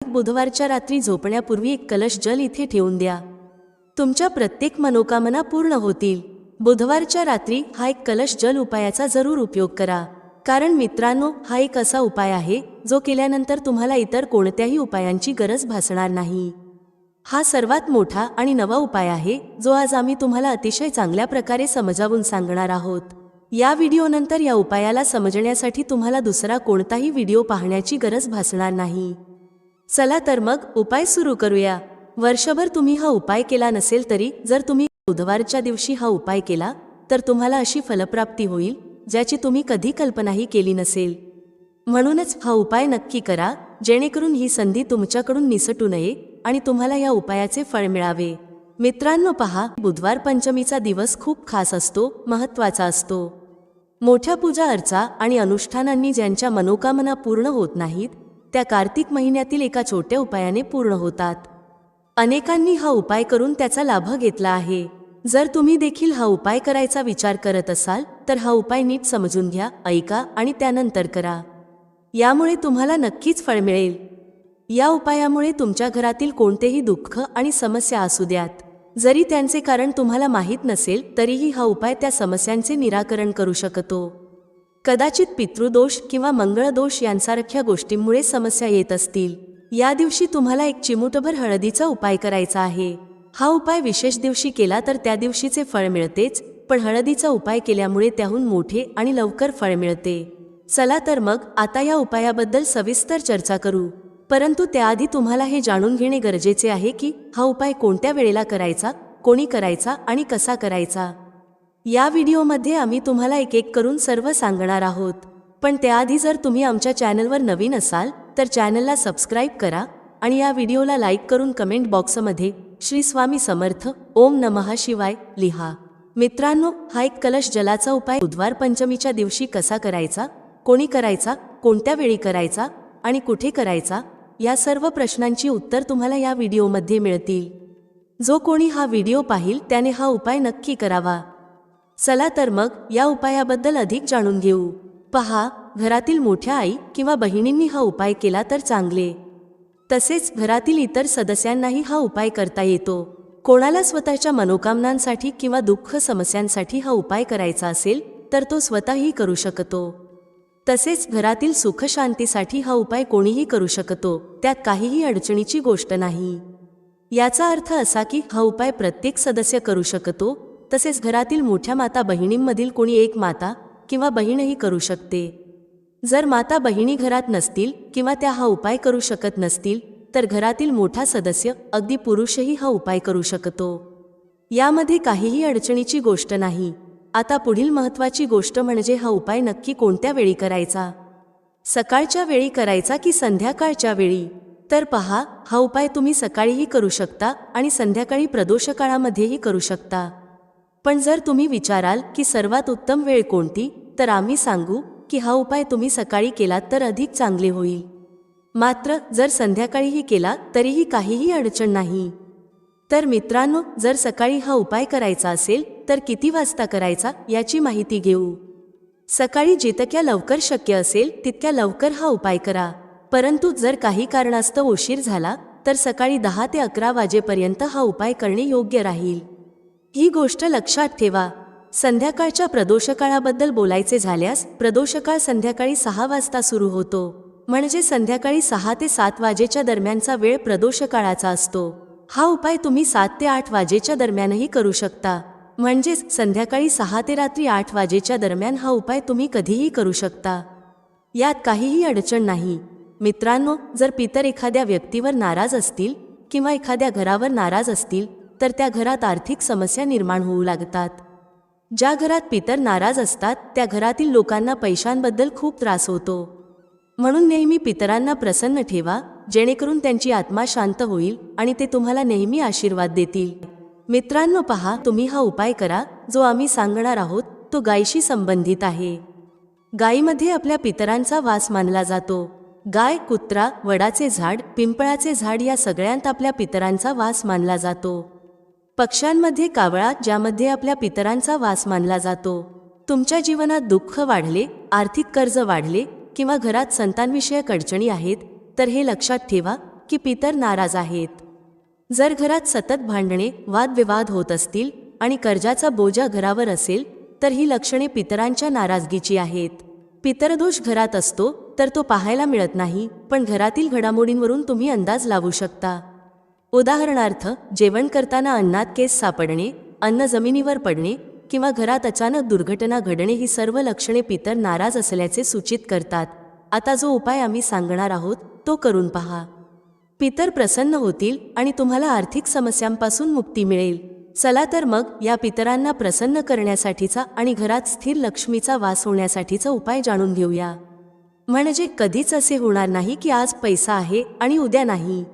प्रत्येक बुधवारच्या रात्री झोपण्यापूर्वी एक कलश जल इथे ठेवून द्या. तुमच्या प्रत्येक मनोकामना पूर्ण होतील. बुधवारच्या रात्री हा एक कलश जल उपायाचा जरूर उपयोग करा. कारण मित्रांनो, हा एक असा उपाय आहे जो केल्यानंतर तुम्हाला इतर कोणत्याही उपायांची गरज भासणार नाही. हा सर्वात मोठा आणि नवा उपाय आहे जो आज आम्ही तुम्हाला अतिशय चांगल्या प्रकारे समजावून सांगणार आहोत. या व्हिडिओनंतर या उपायाला समजण्यासाठी तुम्हाला दुसरा कोणताही व्हिडिओ पाहण्याची गरज भासणार नाही. चला तर मग उपाय सुरू करूया. वर्षभर तुम्ही हा उपाय केला नसेल तरी जर तुम्ही बुधवारच्या दिवशी हा उपाय केला तर तुम्हाला अशी फलप्राप्ती होईल ज्याची तुम्ही कधी कल्पनाही केली नसेल. म्हणूनच हा उपाय नक्की करा, जेणेकरून ही संधी तुमच्याकडून निसटू नये आणि तुम्हाला या उपायाचे फळ मिळावे. मित्रांनो पहा, बुधवार पंचमीचा दिवस खूप खास असतो, महत्त्वाचा असतो. मोठ्या पूजा अर्चा आणि अनुष्ठानांनी ज्यांच्या मनोकामना पूर्ण होत नाहीत त्या कार्तिक महिन्यातील एका छोट्या उपायाने पूर्ण होतात. अनेकांनी हा उपाय करून त्याचा लाभ घेतला आहे. जर तुम्ही देखील हा उपाय करायचा विचार करत असाल तर हा उपाय नीट समजून घ्या, ऐका आणि त्यानंतर करा. यामुळे तुम्हाला नक्कीच फळ मिळेल. या उपायामुळे तुमच्या घरातील कोणतेही दुःख आणि समस्या असू द्यात, जरी त्यांचे कारण तुम्हाला माहीत नसेल तरीही हा उपाय त्या समस्यांचे निराकरण करू शकतो. कदाचित पितृदोष किंवा मंगळदोष यांसारख्या गोष्टींमुळे समस्या येत असतील. या दिवशी तुम्हाला एक चिमूटभर हळदीचा उपाय करायचा आहे. हा उपाय विशेष दिवशी केला तर त्या दिवशीचे फळ मिळतेच, पण हळदीचा उपाय केल्यामुळे त्याहून मोठे आणि लवकर फळ मिळते. चला तर मग आता या उपायाबद्दल सविस्तर चर्चा करू. परंतु त्याआधी तुम्हाला हे जाणून घेणे गरजेचे आहे की हा उपाय कोणत्या वेळेला करायचा, कोणी करायचा आणि कसा करायचा. या व्हिडिओमध्ये आम्ही तुम्हाला एक एक करून सर्व सांगणार आहोत. पण त्याआधी जर तुम्ही आमच्या चॅनलवर नवीन असाल तर चॅनलला सबस्क्राईब करा आणि या व्हिडिओला लाईक करून कमेंट बॉक्समध्ये श्री स्वामी समर्थ, ओम नमः शिवाय लिहा. मित्रांनो, हा एक कलश जलाचा उपाय बुधवार पंचमीच्या दिवशी कसा करायचा, कोणी करायचा, कोणत्या वेळी करायचा आणि कुठे करायचा, या सर्व प्रश्नांची उत्तर तुम्हाला या व्हिडिओमध्ये मिळतील. जो कोणी हा व्हिडिओ पाहिल त्याने हा उपाय नक्की करावा. चला तर मग या उपायाबद्दल अधिक जाणून घेऊ. पहा, घरातील मोठ्या आई किंवा बहिणींनी हा उपाय केला तर चांगले. तसेच घरातील इतर सदस्यांनाही हा उपाय करता येतो. कोणाला स्वतःच्या मनोकामनांसाठी किंवा दुःख समस्यांसाठी हा उपाय करायचा असेल तर तो स्वतःही करू शकतो. तसेच घरातील सुख शांतीसाठी हा उपाय कोणीही करू शकतो, त्यात काहीही अडचणीची गोष्ट नाही. याचा अर्थ असा की हा उपाय प्रत्येक सदस्य करू शकतो. तसेच घरातील मोठ्या माता बहिणींमधील कोणी एक माता किंवा बहीणही करू शकते. जर माता बहिणी घरात नसतील किंवा त्या हा उपाय करू शकत नसतील तर घरातील मोठा सदस्य, अगदी पुरुषही हा उपाय करू शकतो. यामध्ये काहीही अडचणीची गोष्ट नाही. आता पुढील महत्त्वाची गोष्ट म्हणजे हा उपाय नक्की कोणत्या वेळी करायचा. सकाळच्या वेळी करायचा की संध्याकाळच्या वेळी. तर पहा, हा उपाय तुम्ही सकाळीही करू शकता आणि संध्याकाळी प्रदोषकाळामध्येही करू शकता. पण जर तुम्ही विचाराल की सर्वात उत्तम वेळ कोणती, तर आम्ही सांगू की हा उपाय तुम्ही सकाळी केलात तर अधिक चांगले होईल. मात्र जर संध्याकाळीही केला तरीही काहीही अडचण नाही. तर मित्रांनो, जर सकाळी हा उपाय करायचा असेल तर किती वाजता करायचा याची माहिती घेऊ. सकाळी जितक्या लवकर शक्य असेल तितक्या लवकर हा उपाय करा. परंतु जर काही कारणास्तव उशीर झाला तर सकाळी 10 ते 11 वाजेपर्यंत हा उपाय करणे योग्य राहील. ही गोष्ट लक्षात ठेवा. संध्याकाळच्या प्रदोषकाळाबद्दल बोलायचे झाल्यास प्रदोषकाळ संध्याकाळी 6 वाजता सुरू होतो. म्हणजे संध्याकाळी 6 ते 7 वाजेच्या दरम्यानचा वेळ प्रदोषकाळाचा असतो. हा उपाय तुम्ही 7 ते 8 वाजेच्या दरम्यानही करू शकता. म्हणजेच संध्याकाळी 6 ते रात्री 8 वाजेच्या दरम्यान हा उपाय तुम्ही कधीही करू शकता. यात काहीही अडचण नाही. मित्रांनो, जर पितर एखाद्या व्यक्तीवर नाराज असतील किंवा एखाद्या घरावर नाराज असतील तर त्या घरात आर्थिक समस्या निर्माण होऊ लागतात. ज्या घरात पितर नाराज असतात त्या घरातील लोकांना पैशांबद्दल खूप त्रास होतो. म्हणून नेहमी पितरांना प्रसन्न ठेवा, जेणेकरून त्यांची आत्मा शांत होईल आणि ते तुम्हाला नेहमी आशीर्वाद देतील. मित्रांनो पहा, तुम्ही हा उपाय करा. जो आम्ही सांगणार आहोत तो गायीशी संबंधित आहे. गायीमध्ये आपल्या पितरांचा वास मानला जातो. गाय, कुत्रा, वडाचे झाड, पिंपळाचे झाड या सगळ्यांत आपल्या पितरांचा वास मानला जातो. पक्ष्यांमध्ये कावळा, ज्यामध्ये आपल्या पितरांचा वास मानला जातो. तुमच्या जीवनात दुःख वाढले, आर्थिक कर्ज वाढले किंवा घरात संतानविषयक अडचणी आहेत तर हे लक्षात ठेवा की पितर नाराज आहेत. जर घरात सतत भांडणे वादविवाद होत असतील आणि कर्जाचा बोजा घरावर असेल तर ही लक्षणे पितरांच्या नाराजगीची आहेत. पितरदोष घरात असतो तर तो पाहायला मिळत नाही, पण घरातील घडामोडींवरून तुम्ही अंदाज लावू शकता. उदाहरणार्थ, जेवण करताना अन्नात केस सापडणे, अन्न जमिनीवर पडणे किंवा घरात अचानक दुर्घटना घडणे ही सर्व लक्षणे पितर नाराज असल्याचे सूचित करतात. आता जो उपाय आम्ही सांगणार आहोत तो करून पहा. पितर प्रसन्न होतील आणि तुम्हाला आर्थिक समस्यांपासून मुक्ती मिळेल. चला तर मग या पितरांना प्रसन्न करण्यासाठीचा आणि घरात स्थिर लक्ष्मीचा वास होण्यासाठीचा उपाय जाणून घेऊया. म्हणजे कधीच असे होणार नाही की आज पैसा आहे आणि उद्या नाही.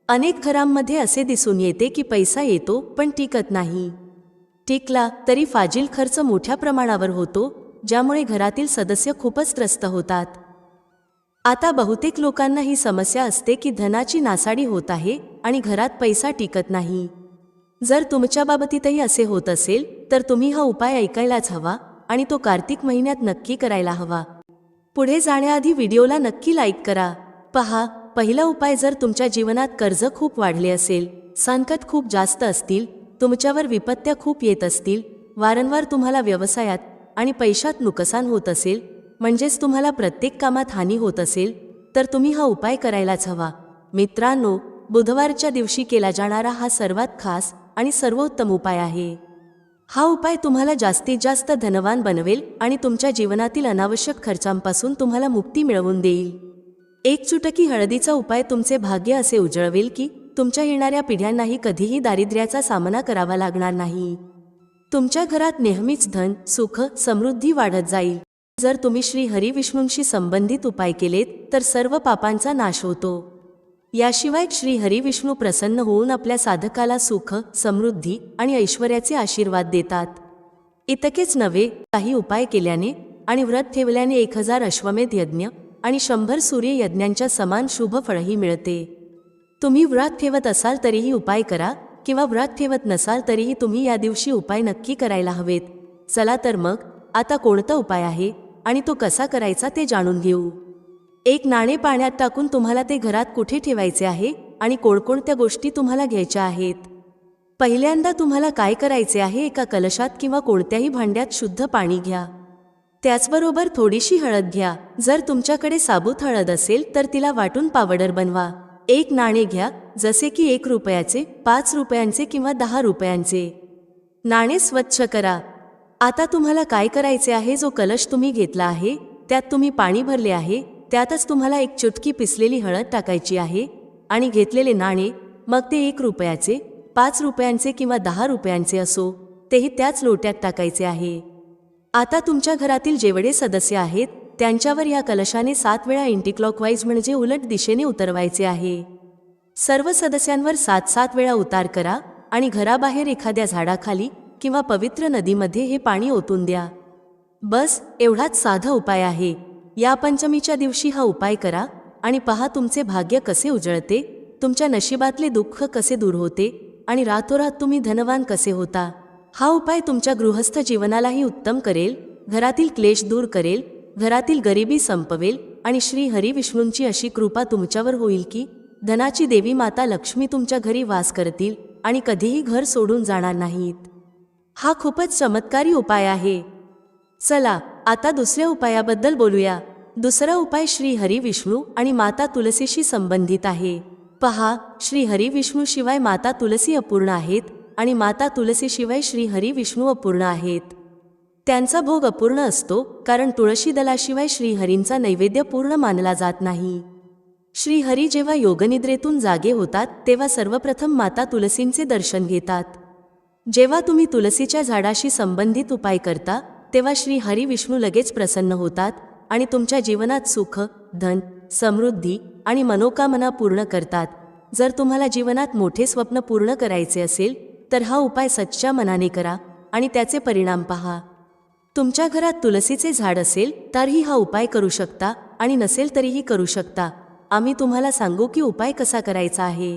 अनेक घरांमध्ये असे दिसून येते की पैसा येतो पण टिकत नाही. टिकला तरी फाजील खर्च मोठ्या प्रमाणावर होतो, ज्यामुळे घरातील सदस्य खूपच त्रस्त होतात. आता बहुतेक लोकांना ही समस्या असते की धनाची नासाडी होत आहे आणि घरात पैसा टिकत नाही. जर तुमच्या बाबतीतही असे होत असेल तर तुम्ही हा उपाय ऐकायलाच हवा आणि तो कार्तिक महिन्यात नक्की करायला हवा. पुढे जाण्याआधी व्हिडिओला नक्की लाईक करा. पहा, पहिला उपाय, जर तुमच्या जीवनात कर्ज खूप वाढले असेल, संकट खूप जास्त असतील, तुमच्यावर विपत्त्या खूप येत असतील, वारंवार तुम्हाला व्यवसायात आणि पैशात नुकसान होत असेल, म्हणजेच तुम्हाला प्रत्येक कामात हानी होत असेल, तर तुम्ही हा उपाय करायलाच हवा. मित्रांनो, बुधवारच्या दिवशी केला जाणारा हा सर्वात खास आणि सर्वोत्तम उपाय आहे. हा उपाय तुम्हाला जास्तीत जास्त धनवान बनवेल आणि तुमच्या जीवनातील अनावश्यक खर्चांपासून तुम्हाला मुक्ती मिळवून देईल. एक चुटकी हळदीचा उपाय तुमचे भाग्य असे उजळवेल की तुमच्या येणाऱ्या पिढ्यांनाही कधीही दारिद्र्याचा सामना करावा लागणार नाही. तुमच्या घरात नेहमीच धन, सुख, समृद्धी वाढत जाईल. जर तुम्ही श्री हरिविष्णूंशी संबंधित उपाय केलेत तर सर्व पापांचा नाश होतो. याशिवाय श्री हरिविष्णू प्रसन्न होऊन आपल्या साधकाला सुख, समृद्धी आणि ऐश्वर्याचे आशीर्वाद देतात. इतकेच नव्हे, काही उपाय केल्याने आणि व्रत ठेवल्याने 1000 अश्वमेध यज्ञ आणि 100 सूर्य यज्ञांच्या समान शुभ फळही मिळते. तुम्ही व्रत ठेवत असाल तरीही उपाय करा किंवा व्रत ठेवत नसाल तरीही तुम्ही या दिवशी उपाय नक्की करायला हवेत. चला तर मग आता कोणता उपाय आहे आणि तो कसा करायचा ते जाणून घेऊ. एक नाणे पाण्यात टाकून तुम्हाला ते घरात कुठे ठेवायचे आहे आणि कोणकोणत्या गोष्टी तुम्हाला घ्यायच्या आहेत. पहिल्यांदा तुम्हाला काय करायचे आहे, एका कलशात किंवा कोणत्याही भांड्यात शुद्ध पाणी घ्या. त्याचबरोबर थोडीशी हळद घ्या. जर तुमच्याकडे साबूत हळद असेल तर तिला वाटून पावडर बनवा. एक नाणे घ्या, जसे की 1 रुपयाचे, 5 रुपयांचे किंवा 10 रुपयांचे. नाणे स्वच्छ करा. आता तुम्हाला काय करायचे आहे, जो कलश तुम्ही घेतला आहे त्यात तुम्ही पाणी भरले आहे, त्यातच तुम्हाला 1 चुटकी पिसलेली हळद टाकायची आहे आणि घेतलेले नाणे, मग ते 1 रुपयाचे, 5 रुपयांचे किंवा 10 रुपयांचे असो, तेही त्याच लोट्यात टाकायचे आहे. आता तुमच्या घरातील जेवढे सदस्य आहेत त्यांच्यावर या कलशाने 7 वेळा अँटीक्लॉकवाईज म्हणजे उलट दिशेने उतरवायचे आहे. सर्व सदस्यांवर 7-7 वेळा उतार करा आणि घराबाहेर एखाद्या झाडाखाली किंवा पवित्र नदीमध्ये हे पाणी ओतून द्या. बस एवढाच साधा उपाय आहे. या पंचमीच्या दिवशी हा उपाय करा आणि पहा तुमचे भाग्य कसे उजळते, तुमच्या नशिबातले दुःख कसे दूर होते आणि रातोरात तुम्ही धनवान कसे होता. हा उपाय तुमच्या गृहस्थ जीवनालाही उत्तम करेल, घरातील क्लेश दूर करेल, घरातील गरिबी संपवेल आणि श्री हरिविष्णूंची अशी कृपा तुमच्यावर होईल की धनाची देवी माता लक्ष्मी तुमच्या घरी वास करतील आणि कधीही घर सोडून जाणार नाहीत. हा खूपच चमत्कारी उपाय आहे. चला आता दुसऱ्या उपायाबद्दल बोलूया. दुसरा उपाय श्री हरिविष्णू आणि माता तुलसीशी संबंधित आहे. पहा, श्री हरिविष्णू शिवाय माता तुलसी अपूर्ण आहेत आणि माता तुलसीशिवाय श्री हरिविष्णू अपूर्ण आहेत. त्यांचा भोग अपूर्ण असतो कारण तुळशी दलाशिवाय श्रीहरींचा नैवेद्य पूर्ण मानला जात नाही. श्रीहरी जेव्हा योगनिद्रेतून जागे होतात तेव्हा सर्वप्रथम माता तुलसींचे दर्शन घेतात. जेव्हा तुम्ही तुलसीच्या झाडाशी संबंधित उपाय करता तेव्हा श्री हरिविष्णू लगेच प्रसन्न होतात आणि तुमच्या जीवनात सुख, धन, समृद्धी आणि मनोकामना पूर्ण करतात. जर तुम्हाला जीवनात मोठे स्वप्न पूर्ण करायचे असेल तर हा उपाय सच्च्या मनाने करा आणि त्याचे परिणाम पहा. तुमच्या घरात तुलसीचे झाड असेल तरीही हा उपाय करू शकता आणि नसेल तरीही करू शकता. आम्ही तुम्हाला सांगू की उपाय कसा करायचा आहे.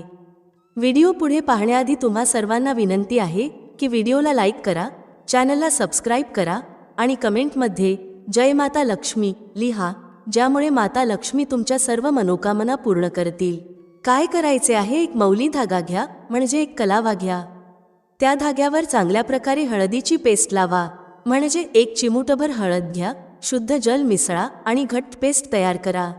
व्हिडिओ पुढे पाहण्याआधी तुम्हा सर्वांना विनंती आहे की व्हिडिओला लाईक करा, चॅनलला सबस्क्राईब करा आणि कमेंटमध्ये जय माता लक्ष्मी लिहा, ज्यामुळे माता लक्ष्मी तुमच्या सर्व मनोकामना पूर्ण करतील. काय करायचे आहे, एक मौली धागा घ्या, म्हणजे एक कलावा घ्या. त्या धाग्यावर चांगल्या प्रकारे हळदीची पेस्ट लावा, म्हणजे एक चिमूटभर हळद घ्या, शुद्ध जल मिसळा आणि घट्ट पेस्ट तयार करा.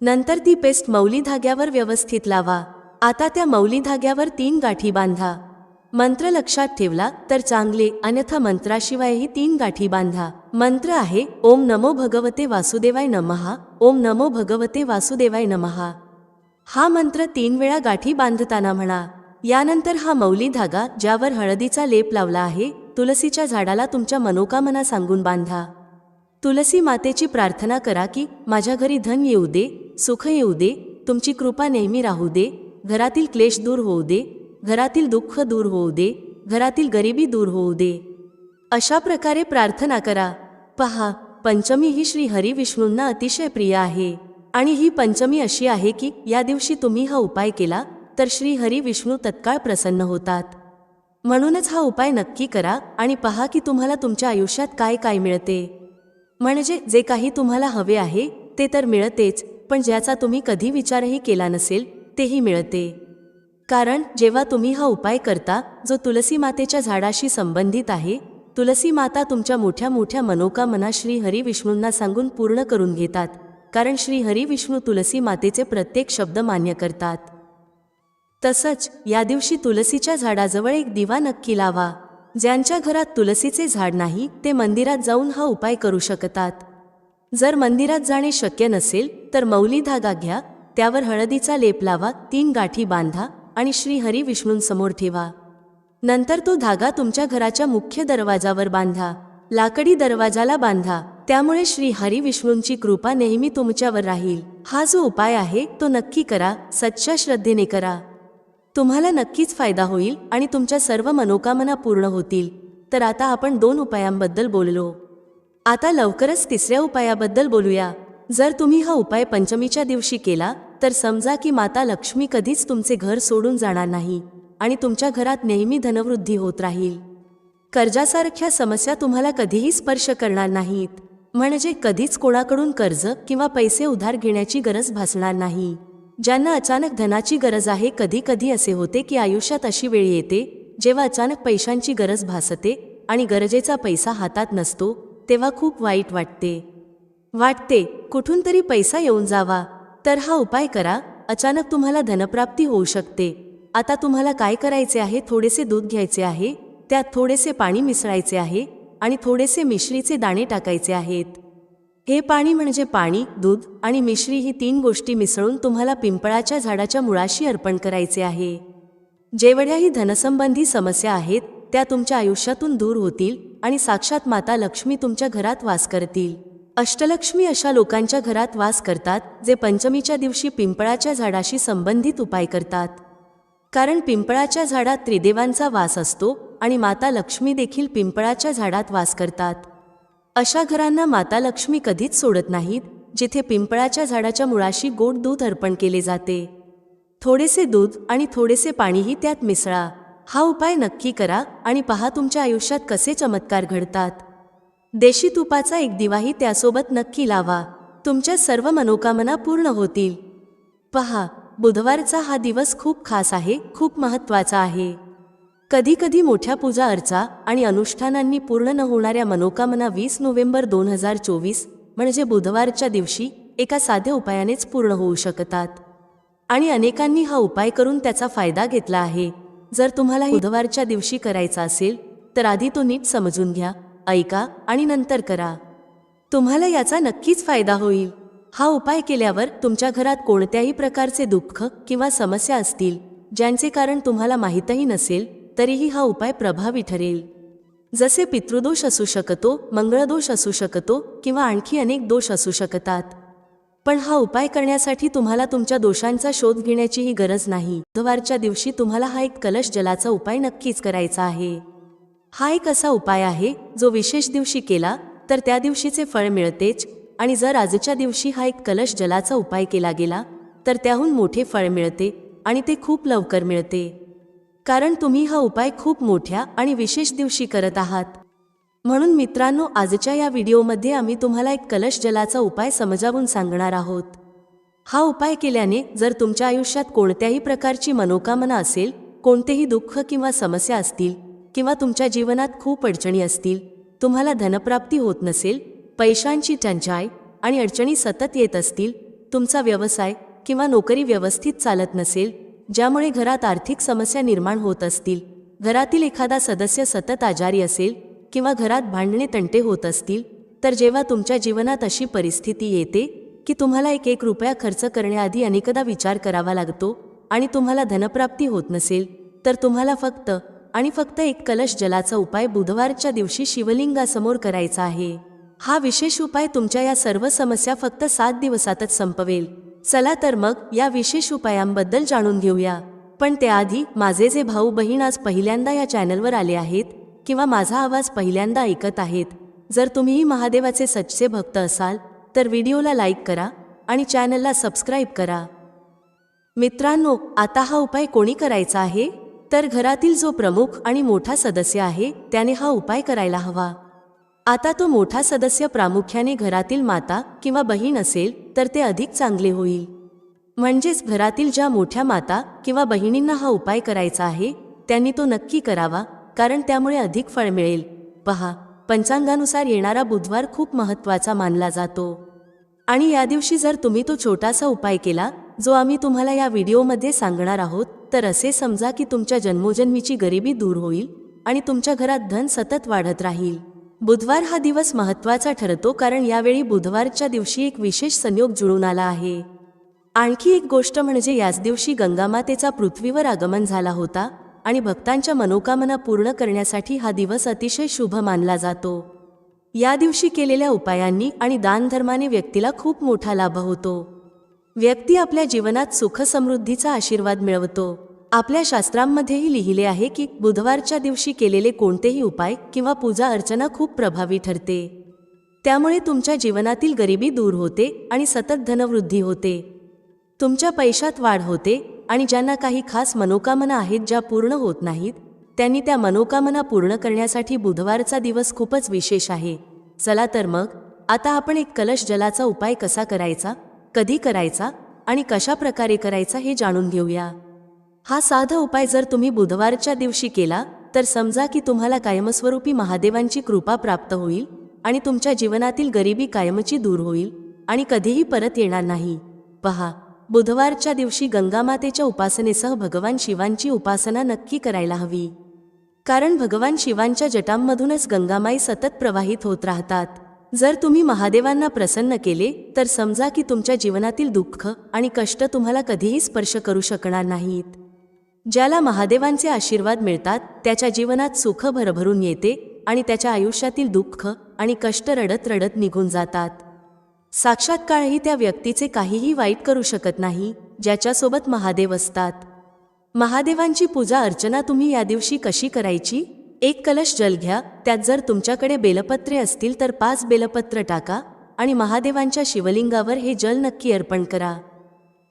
नंतर ती पेस्ट मौली धाग्यावर व्यवस्थित लावा. आता त्या मौली धाग्यावर 3 गाठी बांधा. मंत्र लक्षात ठेवला तर चांगले, अन्यथा मंत्राशिवायही 3 गाठी बांधा. मंत्र आहे ओम नमो भगवते वासुदेवाय नमः, ओम नमो भगवते वासुदेवाय नमः. हा मंत्र 3 वेळा गाठी बांधताना म्हणा. यानंतर हा मौली धागा ज्यावर हळदीचा लेप लावला आहे, तुलसीच्या झाडाला तुमच्या मनोकामना सांगून बांधा. तुलसी मातेची प्रार्थना करा की माझ्या घरी धन येऊ दे, सुख येऊ दे, तुमची कृपा नेहमी राहू दे, घरातील क्लेश दूर होऊ दे, घरातील दुःख दूर होऊ दे, घरातील गरिबी दूर होऊ दे. अशा प्रकारे प्रार्थना करा. पहा, पंचमी ही श्री हरी विष्णूंना अतिशय प्रिय आहे आणि ही पंचमी अशी आहे की या दिवशी तुम्ही हा उपाय केला तर श्री हरी विष्णू तत्काळ प्रसन्न होतात. म्हणूनच हा उपाय नक्की करा आणि पहा की तुम्हाला तुमच्या आयुष्यात काय काय मिळते. म्हणजे जे काही तुम्हाला हवे आहे ते तर मिळतेच, पण ज्याचा तुम्ही कधी विचारही केला नसेल तेही मिळते. कारण जेव्हा तुम्ही हा उपाय करता जो तुलसी मातेच्या झाडाशी संबंधित आहे, तुलसी माता तुमच्या मोठ्या मोठ्या मनोकामना श्री हरी विष्णूंना सांगून पूर्ण करून घेतात. कारण श्री हरी विष्णू तुलसी मातेचे प्रत्येक शब्द मान्य करतात. तसंच या दिवशी तुलसीच्या झाडाजवळ एक दिवा नक्की लावा. ज्यांच्या घरात तुलसीचे झाड नाही ते मंदिरात जाऊन हा उपाय करू शकतात. जर मंदिरात जाणे शक्य नसेल तर मौली धागा घ्या, त्यावर हळदीचा लेप लावा, 3 गाठी बांधा आणि श्री हरी विष्णूंसमोर ठेवा. नंतर तो धागा तुमच्या घराच्या मुख्य दरवाजावर बांधा. लाकडी दरवाजाला बांधा, त्यामुळे श्री हरी विष्णूंची कृपा नेहमी तुमच्यावर राहील. हा जो उपाय आहे तो नक्की करा, सच्च्या श्रद्धेने करा. तुम्हाला नक्कीच फायदा होईल आणि तुमच्या सर्व मनोकामना पूर्ण होतील. तर आता आपण 2 उपायांबद्दल बोललो. आता लवकरच 3ऱ्या उपायाबद्दल बोलूया. जर तुम्ही हा उपाय पंचमीच्या दिवशी केला तर समजा की माता लक्ष्मी कधीच तुमचे घर सोडून जाणार नाही आणि तुमच्या घरात नेहमी धनवृद्धी होत राहील. कर्जासारख्या समस्या तुम्हाला कधीही स्पर्श करणार नाहीत. म्हणजे कधीच कोणाकडून कर्ज किंवा पैसे उधार घेण्याची गरज भासणार नाही. ज्यांना अचानक धनाची गरज आहे, कधी कधी असे होते की आयुष्यात अशी वेळ येते जेव्हा अचानक पैशांची गरज भासते आणि गरजेचा पैसा हातात नसतो, तेव्हा खूप वाईट वाटते कुठून तरी पैसा येऊन जावा. तर हा उपाय करा, अचानक तुम्हाला धनप्राप्ती होऊ शकते. आता तुम्हाला काय करायचे आहे, थोडेसे दूध घ्यायचे आहे, त्यात थोडेसे पाणी मिसळायचे आहे आणि थोडेसे मिश्रीचे दाणे टाकायचे आहेत. हे पाणी म्हणजे पाणी, दूध आणि मिश्री ही 3 गोष्टी मिसळून तुम्हाला पिंपळाच्या झाडाच्या मुळाशी अर्पण करायचे आहे. जेवढ्याही धनसंबंधी समस्या आहेत त्या तुमच्या आयुष्यातून दूर होतील आणि साक्षात माता लक्ष्मी तुमच्या घरात वास करतील. अष्टलक्ष्मी अशा लोकांच्या घरात वास करतात जे पंचमीच्या दिवशी पिंपळाच्या झाडाशी संबंधित उपाय करतात. कारण पिंपळाच्या झाडात त्रिदेवांचा वास असतो आणि माता लक्ष्मी देखील पिंपळाच्या झाडात वास करतात. अशा घरांना माता लक्ष्मी कधीच सोडत नाहीत जिथे पिंपळाच्या झाडाच्या मुळाशी गोड दूध अर्पण केले जाते. थोडेसे दूध आणि थोडेसे पाणीही त्यात मिसळा. हा उपाय नक्की करा आणि पहा तुमच्या आयुष्यात कसे चमत्कार घडतात. देशी तुपाचा एक दिवाही त्यासोबत नक्की लावा. तुमच्या सर्व मनोकामना पूर्ण होतील. पहा, बुधवारचा हा दिवस खूप खास आहे, खूप महत्त्वाचा आहे. कधी कधी मोठ्या पूजा अर्चा आणि अनुष्ठानांनी पूर्ण न होणाऱ्या मनोकामना 20 नोव्हेंबर 2024 म्हणजे बुधवारच्या दिवशी एका साध्या उपायानेच पूर्ण होऊ शकतात. आणि अनेकांनी हा उपाय करून त्याचा फायदा घेतला आहे. जर तुम्हाला बुधवारच्या दिवशी करायचा असेल तर आधी तो नीट समजून घ्या, ऐका आणि नंतर करा. तुम्हाला याचा नक्कीच फायदा होईल. हा उपाय केल्यावर तुमच्या घरात कोणत्याही प्रकारचे दुःख किंवा समस्या असतील ज्यांचे कारण तुम्हाला माहीतही नसेल तरीही हा उपाय प्रभावी ठरेल. जसे पितृदोष असू शकतो, मंगळदोष असू शकतो किंवा आणखी अनेक दोष असू शकतात. पण हा उपाय करण्यासाठी तुम्हाला तुमच्या दोषांचा शोध घेण्याचीही गरज नाही. बुधवारच्या दिवशी तुम्हाला हा एक कलश जलाचा उपाय नक्कीच करायचा आहे. हा एक असा उपाय आहे जो विशेष दिवशी केला तर त्या दिवशीचे फळ मिळतेच, आणि जर आजच्या दिवशी हा एक कलश जलाचा उपाय केला गेला तर त्याहून मोठे फळ मिळते आणि ते खूप लवकर मिळते. कारण तुम्ही हा उपाय खूप मोठ्या आणि विशेष दिवशी करत आहात. म्हणून मित्रांनो, आजच्या या व्हिडिओमध्ये आम्ही तुम्हाला एक कलश जलाचा उपाय समजावून सांगणार आहोत. हा उपाय केल्याने जर तुमच्या आयुष्यात कोणत्याही प्रकारची मनोकामना असेल, कोणतेही दुःख किंवा समस्या असतील किंवा तुमच्या जीवनात खूप अडचणी असतील, तुम्हाला धनप्राप्ती होत नसेल, पैशांची टंचाई आणि अडचणी सतत येत असतील, तुमचा व्यवसाय किंवा नोकरी व्यवस्थित चालत नसेल, ज्यामुळे घरात आर्थिक समस्या निर्माण होत असतील, घरातील एखादा सदस्य सतत आजारी असेल किंवा घरात भांडणे तंटे होत असतील, तर जेव्हा तुमच्या जीवनात अशी परिस्थिती येते की तुम्हाला एक रुपया खर्च करण्याआधी अनेकदा विचार करावा लागतो आणि तुम्हाला धनप्राप्ती होत नसेल, तर तुम्हाला फक्त आणि फक्त एक कलश जलाचा उपाय बुधवारच्या दिवशी शिवलिंगासमोर करायचा आहे. हा विशेष उपाय तुमच्या या सर्व समस्या फक्त 7 दिवसातच संपवेल. चला तर मग या विशेष उपायांबद्दल जाणून घेऊया. पण त्याआधी माझे जे भाऊ बहीण आज पहिल्यांदा या चॅनलवर आले आहेत किंवा माझा आवाज पहिल्यांदा ऐकत आहेत, जर तुम्हीही महादेवाचे सच्चे भक्त असाल तर व्हिडिओला लाईक करा आणि चॅनलला सबस्क्राईब करा. मित्रांनो, आता हा उपाय कोणी करायचा आहे? तर घरातील जो प्रमुख आणि मोठा सदस्य आहे त्याने हा उपाय करायला हवा. आता तो मोठा सदस्य प्रामुख्याने घरातील माता किंवा बहीण असेल तर ते अधिक चांगले होईल. म्हणजेच घरातील ज्या मोठ्या माता किंवा बहिणींना हा उपाय करायचा आहे त्यांनी तो नक्की करावा, कारण त्यामुळे अधिक फळ मिळेल. पहा, पंचांगानुसार येणारा बुधवार खूप महत्त्वाचा मानला जातो आणि या दिवशी जर तुम्ही तो छोटासा उपाय केला जो आम्ही तुम्हाला या व्हिडिओमध्ये सांगणार आहोत, तर असे समजा की तुमच्या जन्मोजन्मीची गरिबी दूर होईल आणि तुमच्या घरात धन सतत वाढत राहील. बुधवार हा दिवस महत्त्वाचा ठरतो कारण यावेळी बुधवारच्या दिवशी एक विशेष संयोग जुळून आला आहे. आणखी एक गोष्ट म्हणजे याच दिवशी गंगामातेचा पृथ्वीवर आगमन झाला होता आणि भक्तांच्या मनोकामना पूर्ण करण्यासाठी हा दिवस अतिशय शुभ मानला जातो. या दिवशी केलेल्या उपायांनी आणि दानधर्माने व्यक्तीला खूप मोठा लाभ होतो. व्यक्ती आपल्या जीवनात सुख समृद्धीचा आशीर्वाद मिळवतो. आपल्या शास्त्रांमध्येही लिहिले आहे की बुधवारच्या दिवशी केलेले कोणतेही उपाय किंवा पूजा अर्चना खूप प्रभावी ठरते. त्यामुळे तुमच्या जीवनातील गरिबी दूर होते आणि सतत धनवृद्धी होते. तुमच्या पैशात वाढ होते आणि ज्यांना काही खास मनोकामना आहेत ज्या पूर्ण होत नाहीत, त्यांनी त्या मनोकामना पूर्ण करण्यासाठी बुधवारचा दिवस खूपच विशेष आहे. चला तर मग आता आपण एक कलश जलाचा उपाय कसा करायचा, कधी करायचा आणि कशा प्रकारे करायचा हे जाणून घेऊया. हा साधा उपाय जर तुम्ही बुधवारच्या दिवशी केला तर समजा की तुम्हाला कायमस्वरूपी महादेवांची कृपा प्राप्त होईल आणि तुमच्या जीवनातील गरिबी कायमची दूर होईल आणि कधीही परत येणार नाही. पहा, बुधवारच्या दिवशी गंगामातेच्या उपासनेसह भगवान शिवांची उपासना नक्की करायला हवी, कारण भगवान शिवांच्या जटांमधूनच गंगामाई सतत प्रवाहित होत राहतात. जर तुम्ही महादेवांना प्रसन्न केले तर समजा की तुमच्या जीवनातील दुःख आणि कष्ट तुम्हाला कधीही स्पर्श करू शकणार नाहीत. ज्याला महादेवांचे आशीर्वाद मिळतात त्याच्या जीवनात सुख भरभरून येते आणि त्याच्या आयुष्यातील दुःख आणि कष्ट रडत रडत निघून जातात. साक्षात काळही त्या व्यक्तीचे काहीही वाईट करू शकत नाही ज्याच्यासोबत महादेव असतात. महादेवांची पूजा अर्चना तुम्ही या दिवशी कशी करायची? एक कलश जल घ्या, त्यात जर तुमच्याकडे बेलपत्रे असतील तर 5 बेलपत्र टाका आणि महादेवांच्या शिवलिंगावर हे जल नक्की अर्पण करा.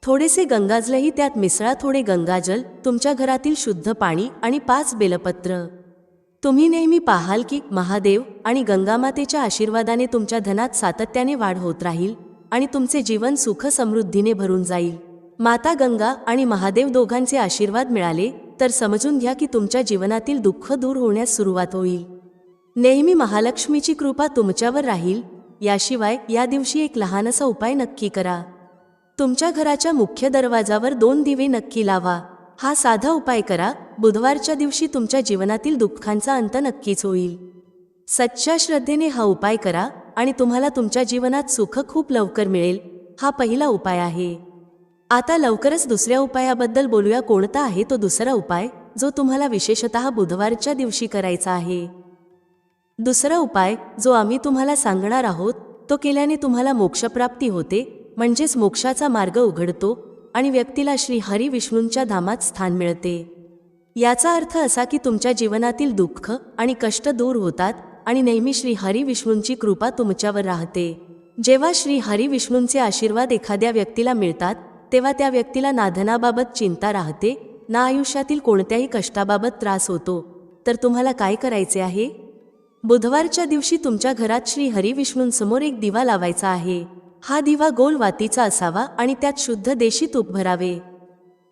थोडेसे गंगाजलही त्यात मिसळा. थोडे गंगाजल, तुमच्या घरातील शुद्ध पाणी आणि 5 बेलपत्र. तुम्ही नेहमी पाहाल की महादेव आणि गंगामातेच्या आशीर्वादाने तुमच्या धनात सातत्याने वाढ होत राहील आणि तुमचे जीवन सुख समृद्धीने भरून जाईल. माता गंगा आणि महादेव दोघांचे आशीर्वाद मिळाले तर समजून घ्या की तुमच्या जीवनातील दुःख दूर होण्यास सुरुवात होईल. नेहमी महालक्ष्मीची कृपा तुमच्यावर राहील. याशिवाय या दिवशी एक लहानसा उपाय नक्की करा. तुमच्या घराच्या मुख्य दरवाजावर 2 दिवे नक्की लावा. हा साधा उपाय करा. बुधवारच्या दिवशी तुमच्या जीवनातील दुःखांचा अंत नक्कीच होईल. सच्च्या श्रद्धेने हा उपाय करा आणि तुम्हाला तुमच्या जीवनात सुख खूप लवकर मिळेल. हा पहिला उपाय आहे. आता लवकरच दुसऱ्या उपायाबद्दल बोलूया. कोणता आहे तो दुसरा उपाय जो तुम्हाला विशेषतः बुधवारच्या दिवशी करायचा आहे? दुसरा उपाय जो आम्ही तुम्हाला सांगणार आहोत तो केल्याने तुम्हाला मोक्षप्राप्ती होते, म्हणजेच मोक्षाचा मार्ग उघडतो आणि व्यक्तीला श्री हरी विष्णूंच्या धामात स्थान मिळते. याचा अर्थ असा की तुमच्या जीवनातील दुःख आणि कष्ट दूर होतात आणि नेहमी श्री हरी विष्णूंची कृपा तुमच्यावर राहते. जेव्हा श्री हरी विष्णूंचे आशीर्वाद एखाद्या व्यक्तीला मिळतात तेव्हा त्या व्यक्तीला ना धनाबाबत चिंता राहते, ना आयुष्यातील कोणत्याही कष्टाबाबत त्रास होतो. तर तुम्हाला काय करायचे आहे? बुधवारच्या दिवशी तुमच्या घरात श्री हरी विष्णूंसमोर एक दिवा लावायचा आहे. हा दिवा गोल वातीचा असावा आणि त्यात शुद्ध देशी तूप भरावे.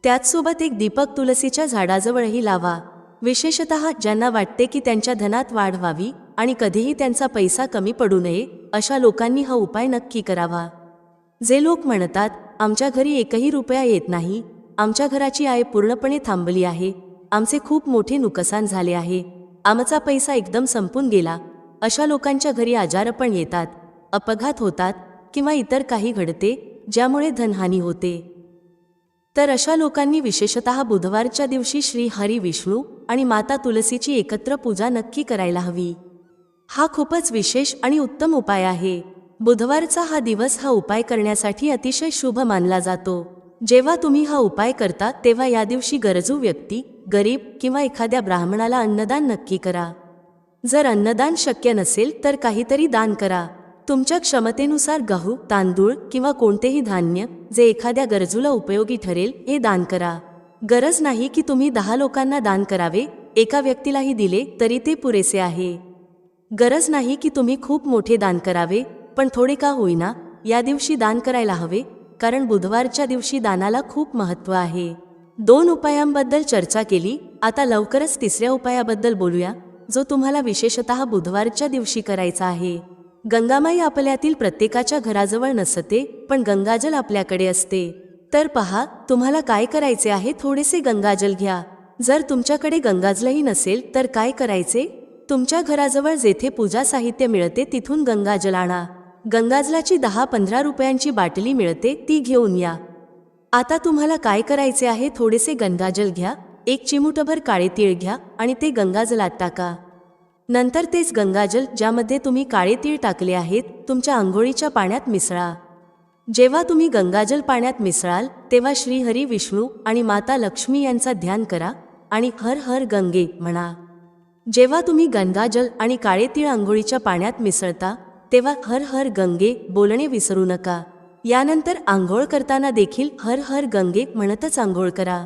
त्याचसोबत एक दीपक तुलसीच्या झाडाजवळही लावा. विशेषतः ज्यांना वाटते की त्यांच्या धनात वाढ व्हावी आणि कधीही त्यांचा पैसा कमी पडू नये अशा लोकांनी हा उपाय नक्की करावा. जे लोक म्हणतात आमच्या घरी एकही रुपया येत नाही, आमच्या घराची आय पूर्णपणे थांबली आहे, आमचे खूप मोठे नुकसान झाले आहे, आमचा पैसा एकदम संपून गेला, अशा लोकांच्या घरी आजार पण येतात, अपघात होतात किंवा इतर काही घडते ज्यामुळे धनहानी होते. तर अशा लोकांनी विशेषतः बुधवारच्या दिवशी श्री हरी विष्णू आणि माता तुलसीची एकत्र पूजा नक्की करायला हवी. हा खूपच विशेष आणि उत्तम उपाय आहे. बुधवारचा हा दिवस हा उपाय करण्यासाठी अतिशय शुभ मानला जातो. जेव्हा तुम्ही हा उपाय करता तेव्हा या दिवशी गरजू व्यक्ती, गरीब किंवा एखाद्या ब्राह्मणाला अन्नदान नक्की करा. जर अन्नदान शक्य नसेल तर काहीतरी दान करा. तुमच्या क्षमतेनुसार गहू, तांदूळ किंवा कोणतेही धान्य जे एखाद्या गरजूला उपयोगी ठरेल हे दान करा. गरज नाही की तुम्ही 10 लोकांना दान करावे, एका व्यक्तीलाही दिले तरी ते पुरेसे आहे. गरज नाही की तुम्ही खूप मोठे दान करावे, पण थोडे का होईना या दिवशी दान करायला हवे, कारण बुधवारच्या दिवशी दानाला खूप महत्त्व आहे. 2 उपायांबद्दल चर्चा केली, आता लवकरच तिसऱ्या उपायाबद्दल बोलूया, जो तुम्हाला विशेषतः बुधवारच्या दिवशी करायचा आहे. गंगामाई आपल्यातील प्रत्येकाच्या घराजवळ नसते, पण गंगाजल आपल्याकडे असते. तर पहा, तुम्हाला काय करायचे आहे, थोडेसे गंगाजल घ्या. जर तुमच्याकडे गंगाजलही नसेल तर काय करायचे, तुमच्या घराजवळ जेथे पूजा साहित्य मिळते तिथून गंगाजल आणा. गंगाजलाची 10-15 रुपयांची बाटली मिळते, ती घेऊन या. आता तुम्हाला काय करायचे आहे, थोडेसे गंगाजल घ्या, 1 चिमूटभर काळे तीळ घ्या आणि ते गंगाजलात टाका. नंतर तेच गंगाजल ज्यामध्ये तुम्ही काळे तीळ टाकले आहेत तुमच्या आंघोळीच्या पाण्यात मिसळा. जेव्हा तुम्ही गंगाजल पाण्यात मिसळाल तेव्हा श्री हरी विष्णू आणि माता लक्ष्मी यांचा ध्यान करा आणि हर हर गंगे म्हणा. जेव्हा तुम्ही गंगाजल आणि काळे तीळ आंघोळीच्या पाण्यात मिसळता तेव्हा हर हर गंगे बोलणे विसरू नका. यानंतर आंघोळ करताना देखील हर हर गंगे म्हणतच आंघोळ करा.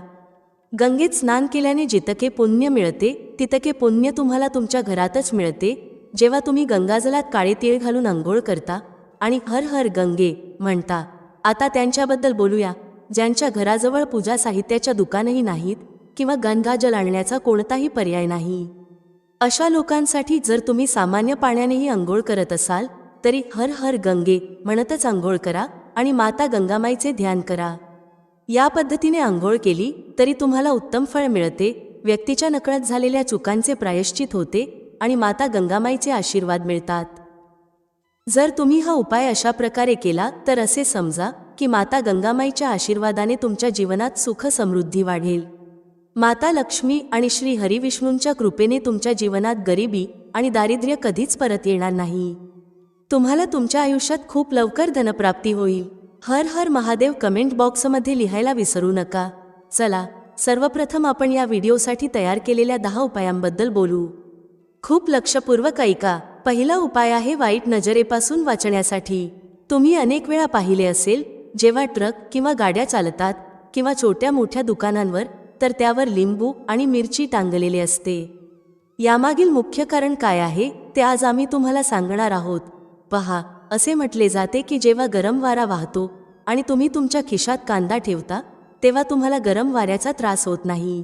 गंगेत स्नान केल्याने जितके पुण्य मिळते तितके पुण्य तुम्हाला तुमच्या घरातच मिळते. जेव्हा तुम्ही गंगाजलात काळे तीळ घालून आंघोळ करता आणि हर हर गंगे म्हणता. आता त्यांच्याबद्दल बोलूया ज्यांच्या घराजवळ पूजा साहित्याच्या दुकानही नाहीत किंवा गंगाजल आणण्याचा कोणताही पर्याय नाही. अशा लोकांसाठी जर तुम्ही सामान्य पाण्यानेही आंघोळ करत असाल तरी हर हर गंगे म्हणतच आंघोळ करा आणि माता गंगामाईचे ध्यान करा. या पद्धतीने आंघोळ केली तरी तुम्हाला उत्तम फळ मिळते, व्यक्तीच्या नकळत झालेल्या चुकांचे प्रायश्चित होते आणि माता गंगामाईचे आशीर्वाद मिळतात. जर तुम्ही हा उपाय अशा प्रकारे केला तर असे समजा की माता गंगामाईच्या आशीर्वादाने तुमच्या जीवनात सुख समृद्धी वाढेल. माता लक्ष्मी आणि श्री हरिविष्णूंच्या कृपेने तुमच्या जीवनात गरिबी आणि दारिद्र्य कधीच परत येणार नाही. तुम्हाला तुमच्या आयुष्यात खूप लवकर धनप्राप्ती होईल. हर हर महादेव कमेंट बॉक्समध्ये लिहायला विसरू नका. चला, सर्वप्रथम आपण या व्हिडिओसाठी तयार केलेल्या 10 उपायांबद्दल बोलू. खूप लक्षपूर्वक ऐका. पहिला उपाय आहे वाईट नजरेपासून वाचण्यासाठी. तुम्ही अनेक वेळा पाहिले असेल जेव्हा ट्रक किंवा गाड्या चालतात किंवा छोट्या मोठ्या दुकानांवर तर त्यावर लिंबू आणि मिरची टांगलेले असते. यामागील मुख्य कारण काय आहे ते आज आम्ही तुम्हाला सांगणार आहोत. पहा, असे म्हटले जाते की जेव्हा गरम वारा वाहतो आणि तुम्ही तुमच्या खिशात कांदा ठेवता तेव्हा तुम्हाला गरम वाऱ्याचा त्रास होत नाही.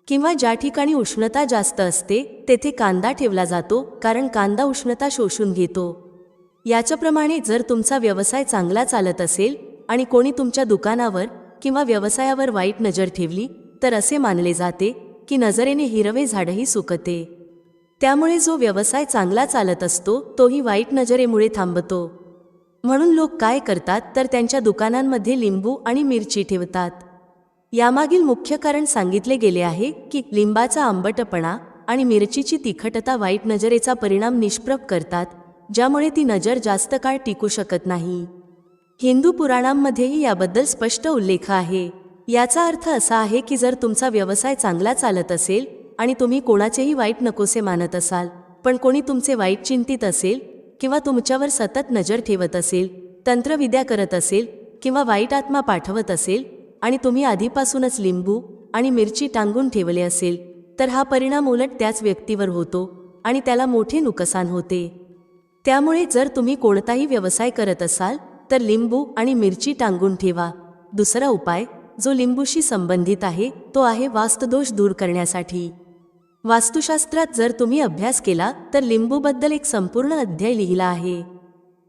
किंवा ज्या ठिकाणी उष्णता जास्त असते तेथे कांदा ठेवला जातो कारण कांदा उष्णता शोषून घेतो. याच्याप्रमाणे जर तुमचा व्यवसाय चांगला चालत असेल आणि कोणी तुमच्या दुकानावर किंवा व्यवसायावर वाईट नजर ठेवली तर असे मानले जाते की नजरेने हिरवे झाडही सुकते. त्यामुळे जो व्यवसाय चांगला चालत असतो तोही वाईट नजरेमुळे थांबतो. म्हणून लोक काय करतात तर त्यांच्या दुकानांमध्ये लिंबू आणि मिरची ठेवतात. यामागील मुख्य कारण सांगितले गेले आहे की लिंबाचा आंबटपणा आणि मिरचीची तिखटता वाईट नजरेचा परिणाम निष्प्रभ करतात, ज्यामुळे ती नजर जास्त काळ टिकू शकत नाही. हिंदू पुराणांमध्येही याबद्दल स्पष्ट उल्लेख आहे. याचा अर्थ असा आहे की जर तुमचा व्यवसाय चांगला चालत असेल आणि तुम्ही कोणाचेही वाईट नकोसे मानत असाल, पण कोणी तुमचे वाईट चिंतित असेल किंवा तुमच्यावर सतत नजर ठेवत असेल, तंत्रविद्या करत असेल किंवा वाईट आत्मा पाठवत असेल आणि तुम्ही आधीपासूनच लिंबू आणि मिरची टांगून ठेवले असेल तर हा परिणाम उलट त्याच व्यक्तीवर होतो आणि त्याला मोठे नुकसान होते. त्यामुळे जर तुम्ही कोणताही व्यवसाय करत असाल तर लिंबू आणि मिरची टांगून ठेवा. दुसरा उपाय जो लिंबूशी संबंधित आहे तो आहे वास्तुदोष दूर करण्यासाठी. वास्तुशास्त्रात जर तुम्ही अभ्यास केला तर लिंबूबद्दल एक संपूर्ण अध्याय लिहिला आहे.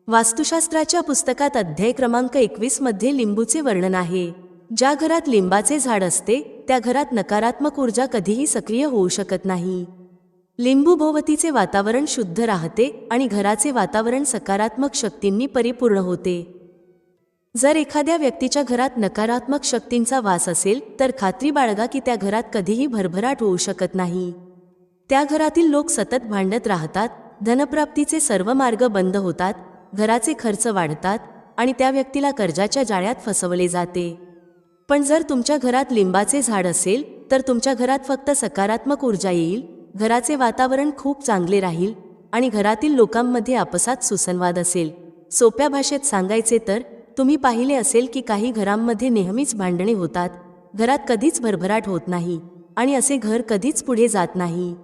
वास्तुशास्त्राच्या पुस्तकात अध्याय क्रमांक 21 मध्ये लिंबूचे वर्णन आहे. ज्या घरात लिंबाचे झाड असते त्या घरात नकारात्मक ऊर्जा कधीही सक्रिय होऊ शकत नाही. लिंबूभोवतीचे वातावरण शुद्ध राहते आणि घराचे वातावरण सकारात्मक शक्तींनी परिपूर्ण होते. जर एखाद्या व्यक्तीच्या घरात नकारात्मक शक्तींचा वास असेल तर खात्री बाळगा की त्या घरात कधीही भरभराट होऊ शकत नाही. त्या घरातील लोक सतत भांडत राहतात, धनप्राप्तीचे सर्व मार्ग बंद होतात, घराचे खर्च वाढतात आणि त्या व्यक्तीला कर्जाच्या जाळ्यात फसवले जाते. पण जर तुमच्या घरात लिंबाचे झाड असेल तर तुमच्या घरात फक्त सकारात्मक ऊर्जा येईल, घराचे वातावरण खूप चांगले राहील आणि घरातील लोकांमध्ये आपसात सुसंवाद असेल. सोप्या भाषेत सांगायचे तर तुम्ही पाहिले असेल की काही घरांमध्ये नेहमीच भांडणे होतात, घरात कधीच भरभराट होत नाही आणि असे घर कधीच पुढे जात नाही.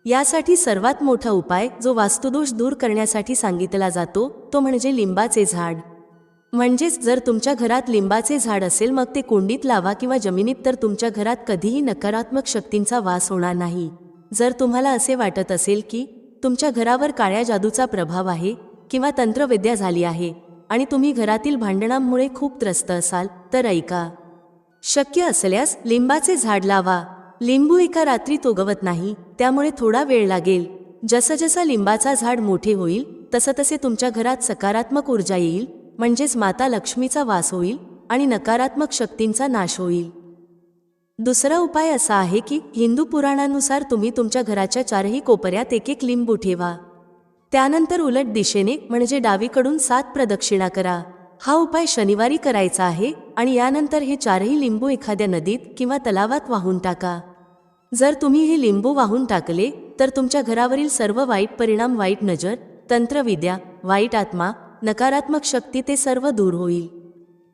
यासाठी सर्वात मोठा उपाय जो वास्तुदोष दूर करण्यासाठी सांगितला जातो तो म्हणजे लिंबाचे झाड. म्हणजेच जर तुमच्या घरात लिंबाचे झाड असेल मग ते कुंडीत लावा किंवा जमिनीत, तर तुमच्या घरात कधीही नकारात्मक शक्तींचा वास होणार नाही. जर तुम्हाला असे वाटत असेल की तुमच्या घरावर काळ्या जादूचा प्रभाव आहे किंवा तंत्रविद्या झाली आहे आणि तुम्ही घरातील भांडणांमुळे खूप त्रस्त असाल तर ऐका. शक्य असल्यास लिंबाचे झाड लावा. लिंबू एका रात्रीत उगवत नाही, त्यामुळे थोडा वेळ लागेल. जसं लिंबाचा झाड मोठे होईल तसे तुमच्या घरात सकारात्मक ऊर्जा येईल, म्हणजेच माता लक्ष्मीचा वास होईल आणि नकारात्मक शक्तींचा नाश होईल. दुसरा उपाय असा आहे की हिंदू पुराणानुसार तुम्ही तुमच्या घराच्या चारही कोपऱ्यात एक लिंबू ठेवा. त्यानंतर उलट दिशेने म्हणजे डावीकडून 7 प्रदक्षिणा करा. हा उपाय शनिवारी करायचा आहे आणि यानंतर हे चारही लिंबू एखाद्या नदीत किंवा तलावात वाहून टाका. जर तुम्ही हे लिंबू वाहून टाकले तर तुमच्या घरावरील सर्व वाईट परिणाम, वाईट नजर, तंत्रविद्या, वाईट आत्मा, नकारात्मक शक्ती ते सर्व दूर होईल.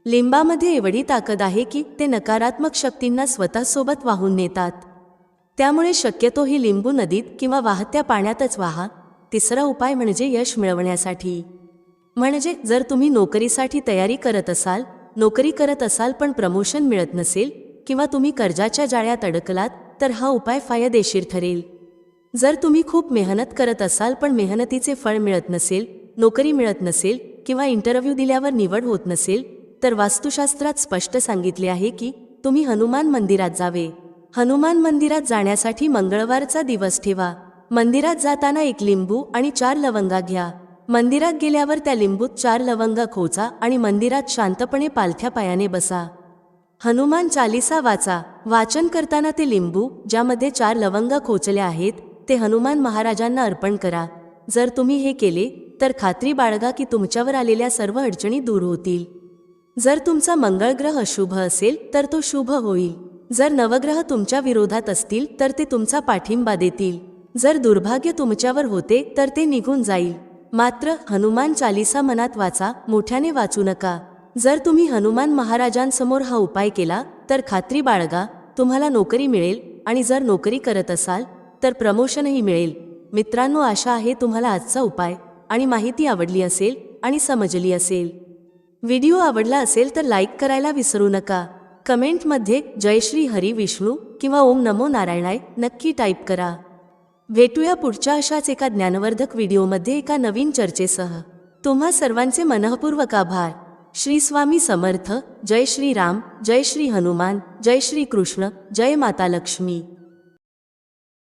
लिंबामध्ये एवढी ताकद आहे की ते नकारात्मक शक्तींना स्वतःसोबत वाहून नेतात. त्यामुळे शक्यतो ही लिंबू नदीत किंवा वाहत्या पाण्यातच वाहा. तिसरा उपाय म्हणजे यश मिळवण्यासाठी. म्हणजे जर तुम्ही नोकरीसाठी तयारी करत असाल पण प्रमोशन मिळत नसेल किंवा तुम्ही कर्जाच्या जाळ्यात अडकलात तर हा उपाय फायदेशीर ठरेल. जर तुम्ही खूप मेहनत करत असाल पण मेहनतीचे फळ मिळत नसेल, नोकरी मिळत नसेल किंवा इंटरव्ह्यू दिल्यावर निवड होत नसेल तर वास्तुशास्त्रात स्पष्ट सांगितले आहे की तुम्ही हनुमान मंदिरात जावे. हनुमान मंदिरात जाण्यासाठी मंगळवारचा दिवस ठेवा. मंदिरात जाताना 1 लिंबू आणि 4 लवंगा घ्या. मंदिरात गेल्यावर त्या लिंबूत 4 लवंगा खोचा आणि मंदिरात शांतपणे पालथ्या पायाने बसा. हनुमान चालीसा वाचा. वाचन करताना ते लिंबू ज्यामध्ये 4 लवंगा खोचल्या आहेत ते हनुमान महाराजांना अर्पण करा. जर तुम्ही हे केले तर खात्री बाळगा की तुमच्यावर आलेल्या सर्व अडचणी दूर होतील. जर तुमचा मंगळ ग्रह अशुभ असेल तर तो शुभ होईल. जर नवग्रह तुमच्या विरोधात असतील तर ते तुमचा पाठिंबा देतील. जर दुर्भाग्य तुमच्यावर होते तर ते निघून जाईल. मात्र हनुमान चालीसा मनात वाचा, मोठ्याने वाचू नका. जर तुम्ही हनुमान महाराजांसमोर हा उपाय केला तर खात्री बाळगा तुम्हाला नोकरी मिळेल आणि जर नोकरी करत असाल तर प्रमोशनही मिळेल. मित्रांनो, आशा आहे तुम्हाला आजचा उपाय आणि माहिती आवडली असेल आणि समजली असेल. व्हिडिओ आवडला असेल तर लाईक करायला विसरू नका. कमेंटमध्ये जय श्री हरी विष्णू किंवा ओम नमो नारायणाय नक्की टाईप करा. भेटूया पुढच्या अशाच एका ज्ञानवर्धक व्हिडिओमध्ये एका नवीन चर्चेसह. तुम्हा सर्वांचे मनःपूर्वक आभार. श्री स्वामी समर्थ. जय श्री राम, जय श्री हनुमान, जय श्री कृष्ण, जय माता लक्ष्मी.